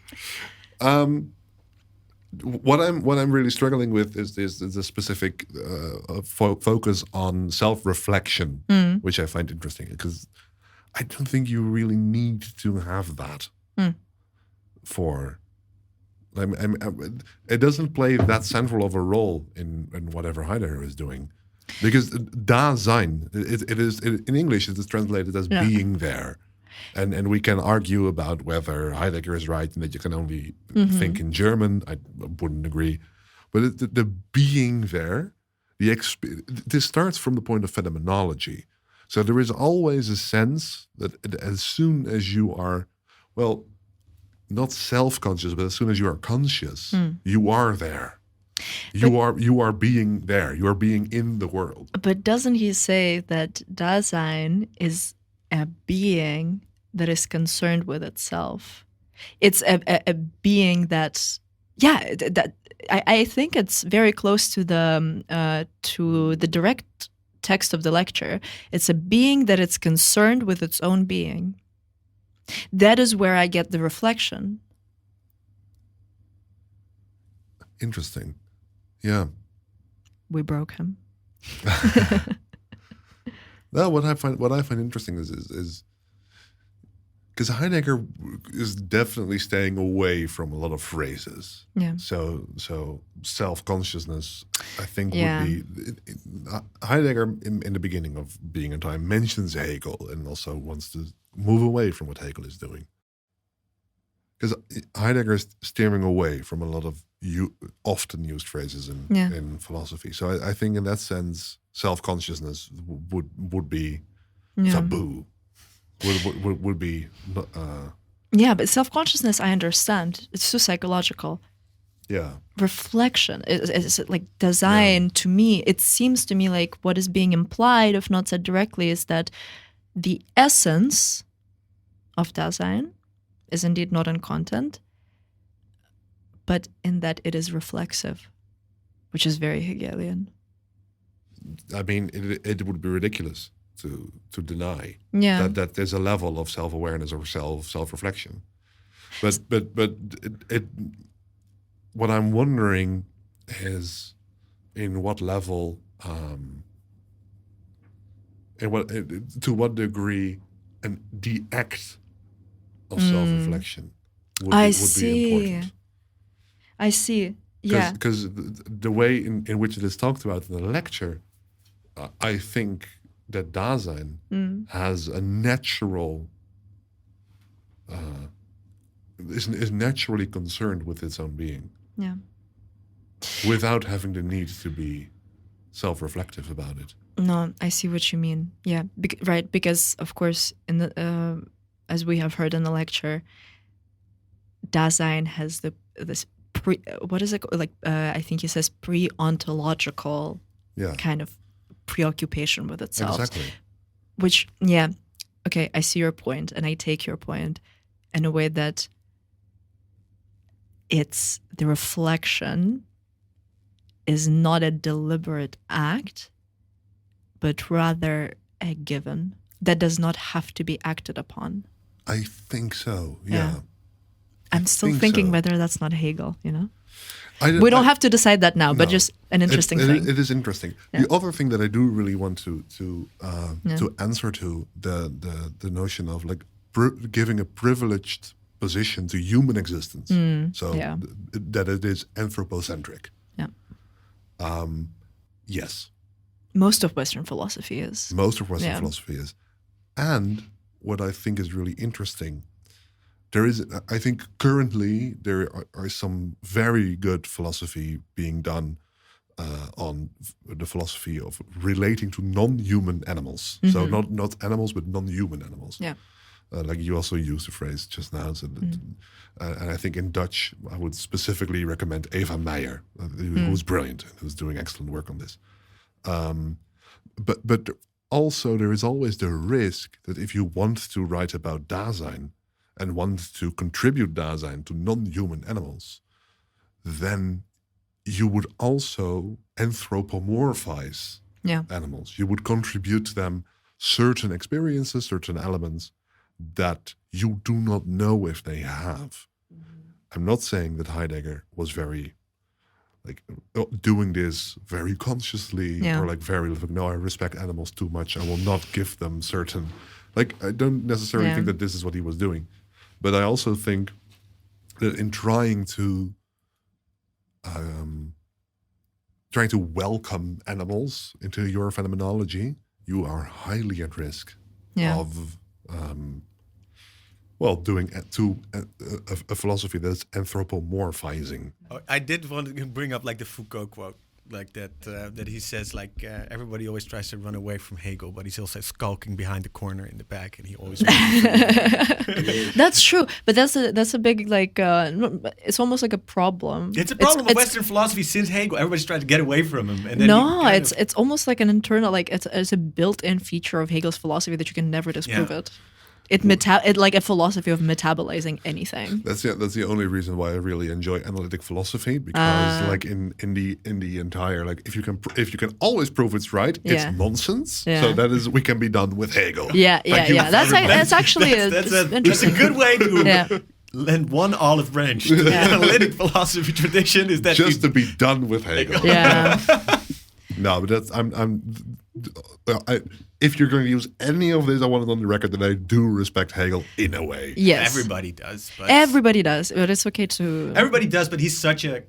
What I'm really struggling with is the specific focus on self-reflection, which I find interesting, because I don't think you really need to have that for. It doesn't play that central of a role in whatever Heidegger is doing, because Dasein, it is in English it is translated as being there, and we can argue about whether Heidegger is right and that you can only think in German. I wouldn't agree, but the being there, this starts from the point of phenomenology. So there is always a sense that as soon as you are, well, not self-conscious, but as soon as you are conscious, you are there. You are being there. You are being in the world. But doesn't he say that Dasein is a being that is concerned with itself? It's a being that, that I think it's very close to the direct text of the lecture. It's a being that is concerned with its own being. That is where I get the reflection. Interesting. Yeah. We broke him. No, what I find interesting is because Heidegger is definitely staying away from a lot of phrases. Yeah. So self-consciousness, I think, would be Heidegger in the beginning of Being and Time mentions Hegel and also wants to move away from what Hegel is doing. Because Heidegger is steering away from a lot of often used phrases in philosophy. So I think in that sense, self-consciousness would be taboo. Would be but self-consciousness, I understand. It's so psychological. Yeah. Reflection is like Dasein. To me, it seems to me like what is being implied, if not said directly, is that the essence of Dasein is indeed not in content, but in that it is reflexive, which is very Hegelian. I mean, it would be ridiculous to deny that there's a level of self-awareness or self-reflection. But what I'm wondering is in what level, to what degree, and the act of self-reflection would be important. I see. Yeah. Because the way in which it is talked about in the lecture, I think that Dasein has a natural, is naturally concerned with its own being. Yeah. Without having the need to be self-reflective about it. No, I see what you mean. Yeah, right. Because of course, in the as we have heard in the lecture, Dasein has this what is it like? I think he says pre-ontological kind of preoccupation with itself. Exactly. Which okay, I see your point, and I take your point in a way that it's the reflection is not a deliberate act, but rather a given that does not have to be acted upon. I think so, yeah. I'm still thinking whether that's not Hegel, you know? We don't have to decide that now, but just an interesting thing. It is interesting. Yeah. The other thing that I do really want to answer to the notion of like giving a privileged position to human existence, that it is anthropocentric. Yeah. Yes. Most of Western philosophy is. Most of Western philosophy is, and what I think is really interesting. There is, I think, currently there are some very good philosophy being done on the philosophy of relating to non-human animals. Mm-hmm. So not animals, but non-human animals. Yeah. Like you also used the phrase just now. So and I think in Dutch, I would specifically recommend Eva Meijer, who's brilliant and who's doing excellent work on this. But also there is always the risk that if you want to write about Dasein, and want to contribute Dasein to non-human animals, then you would also anthropomorphize animals. You would contribute to them certain experiences, certain elements that you do not know if they have. I'm not saying that Heidegger was very, doing this very consciously or no, I respect animals too much. I will not give them certain, I don't necessarily think that this is what he was doing. But I also think that in trying to welcome animals into your phenomenology, you are highly at risk of doing a philosophy that's anthropomorphizing. I did want to bring up the Foucault quote like that he says like everybody always tries to run away from Hegel, but he's also skulking behind the corner in the back, and he always. That's true, but that's a big like it's almost like a problem. It's a problem of Western philosophy since Hegel. Everybody's trying to get away from him, and then it's almost like an internal like it's a built-in feature of Hegel's philosophy that you can never disprove it. It like a philosophy of metabolizing anything. That's the only reason why I really enjoy analytic philosophy, because like in the entire like if you can always prove it's right, it's nonsense. Yeah. So that is we can be done with Hegel. Yeah. That's actually that's a good way to lend one olive branch to the analytic philosophy tradition. Is that just to be done with Hegel? Yeah. No, but that's if you're going to use any of this, I want it on the record that I do respect Hegel in a way. Yes, everybody does. But it's okay to. Everybody does, but he's such a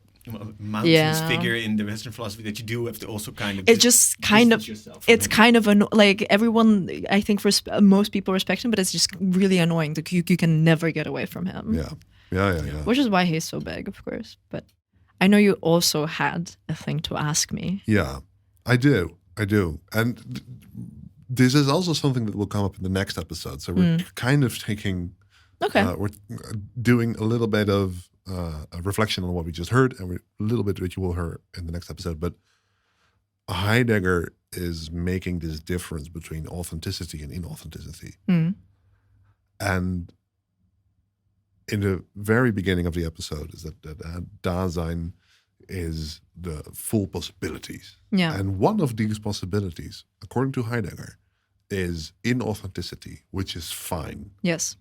mountainous figure in the Western philosophy that you do have to also kind of. It's kind of like everyone. I think most people respect him, but it's just really annoying that you can never get away from him. Yeah. Which is why he's so big, of course. But I know you also had a thing to ask me. Yeah, I do, and. This is also something that will come up in the next episode. So we're kind of taking, we're doing a little bit of a reflection on what we just heard, and a little bit what you will hear in the next episode. But Heidegger is making this difference between authenticity and inauthenticity. And in the very beginning of the episode is that Dasein is the full possibilities. Yeah. And one of these possibilities, according to Heidegger, is inauthenticity, which is fine. Yes.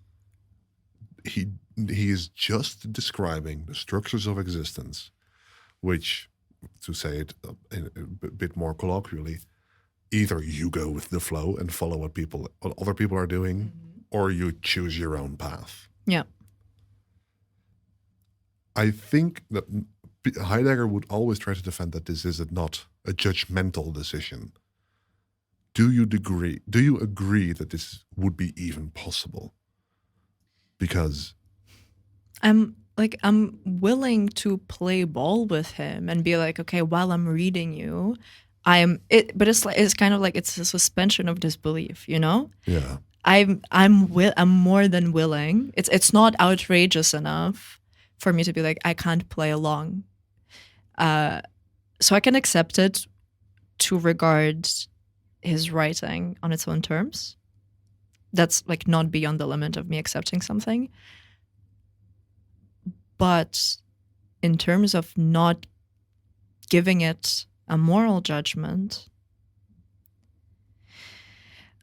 He is just describing the structures of existence, which, to say it a bit more colloquially, either you go with the flow and follow what other people are doing, or you choose your own path. Yeah. I think that Heidegger would always try to defend that this is not a judgmental decision. Do you agree that this would be even possible? Because I'm willing to play ball with him and be like, okay, while I'm reading you, but it's kind of like it's a suspension of disbelief, you know? Yeah. I'm more than willing. It's not outrageous enough for me to be like, I can't play along. So I can accept it to regard his writing on its own terms. That's like not beyond the limit of me accepting something. But in terms of not giving it a moral judgment,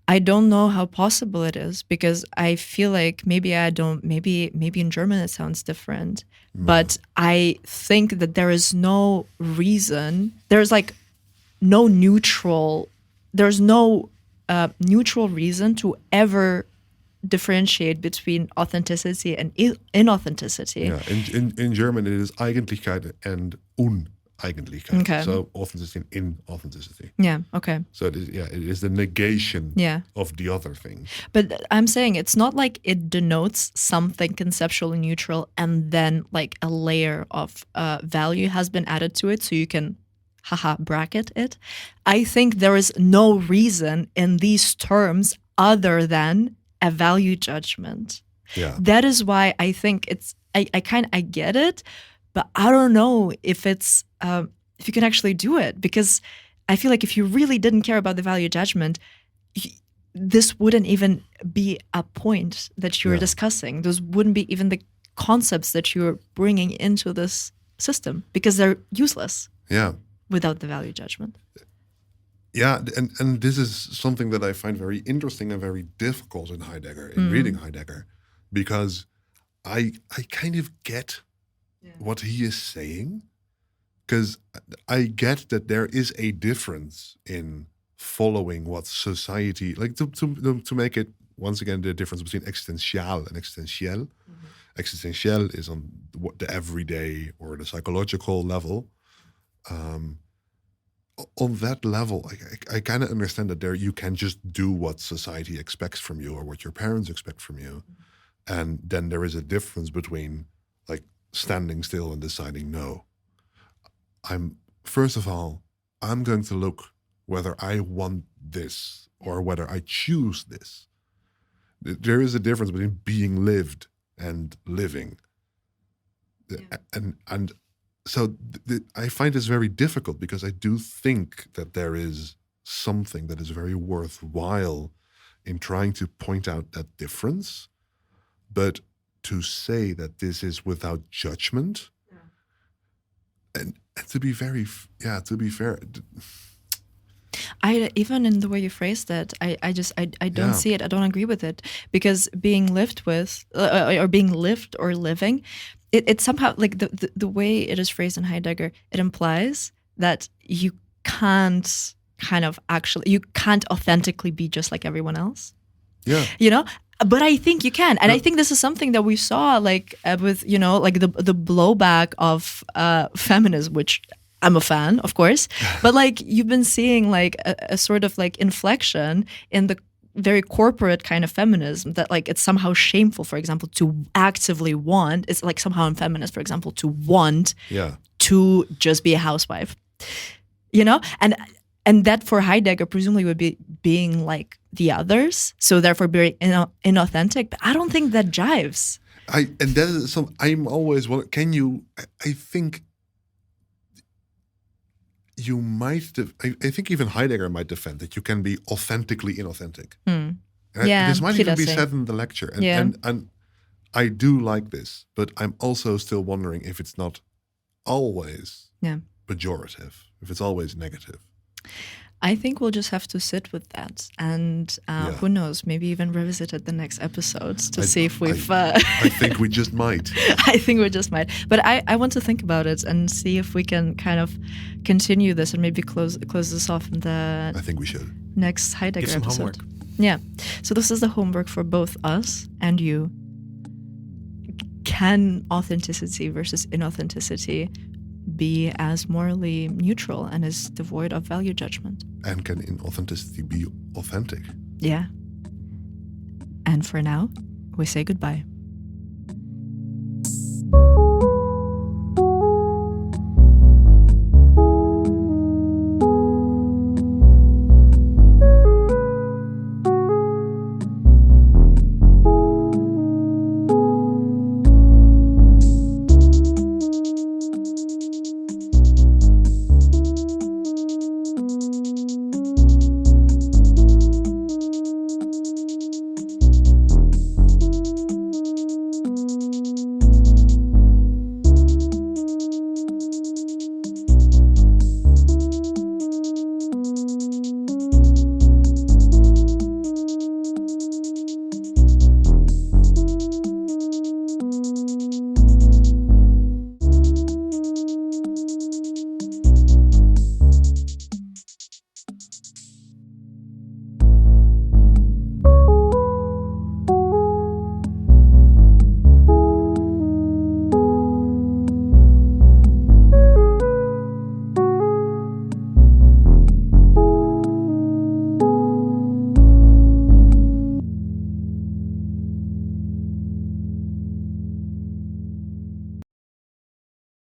I don't know how possible it is, because I feel like maybe in German it sounds different, but I think that there is no reason, there's no neutral reason to ever differentiate between authenticity and inauthenticity. Yeah, in German it is Eigentlichkeit and Uneigentlichkeit. Okay. So authenticity and inauthenticity. Yeah, okay. So it is the negation of the other thing. But I'm saying it's not like it denotes something conceptually neutral and then like a layer of value has been added to it so you can bracket it. I think there is no reason in these terms other than a value judgment. Yeah. That is why I think I get it, but I don't know if it's if you can actually do it, because I feel like if you really didn't care about the value judgment, this wouldn't even be a point that you're discussing. Those wouldn't be even the concepts that you're bringing into this system, because they're useless. Yeah. Without the value judgment. Yeah, and this is something that I find very interesting and very difficult in Heidegger, in reading Heidegger, because I kind of get what he is saying, because I get that there is a difference in following what society, like to make it, once again, the difference between existential and existentiel. Existential is on the everyday or the psychological level. On that level, I kind of understand that there you can just do what society expects from you or what your parents expect from you. And then there is a difference between like standing still and deciding no. First of all, I'm going to look whether I want this or whether I choose this. There is a difference between being lived and living. And so I find this very difficult because I do think that there is something that is very worthwhile in trying to point out that difference. But to say that this is without judgment, and to be fair, I even in the way you phrased it, I don't see it. I don't agree with it, because being lived with or being lived or living, it somehow, like the way it is phrased in Heidegger, it implies that you can't you can't authentically be just like everyone else. Yeah. You know? But I think you can. And I think this is something that we saw with, like the blowback of feminism, which I'm a fan, of course. But like you've been seeing like a sort of like inflection in the very corporate kind of feminism that like it's somehow shameful, for example, to actively want, it's like somehow unfeminist, for example, to want to just be a housewife. You know? And that for Heidegger presumably would be being like the others, so therefore very inauthentic. But I don't think that jives. I'm always wondering, can you? I think you might. I think even Heidegger might defend that you can be authentically inauthentic. This might even be said in the lecture, and I do like this, but I'm also still wondering if it's not always pejorative, if it's always negative. I think we'll just have to sit with that, and who knows, maybe even revisit it the next episodes to see if we've... I think we just might. I think we just might. But I want to think about it and see if we can kind of continue this and maybe close this off in the... I think we should. Next Heidegger Give some episode. homework. Yeah. So this is the homework for both us and you. Can authenticity versus inauthenticity be as morally neutral and as devoid of value judgment? And can inauthenticity be authentic? Yeah. And for now, we say goodbye.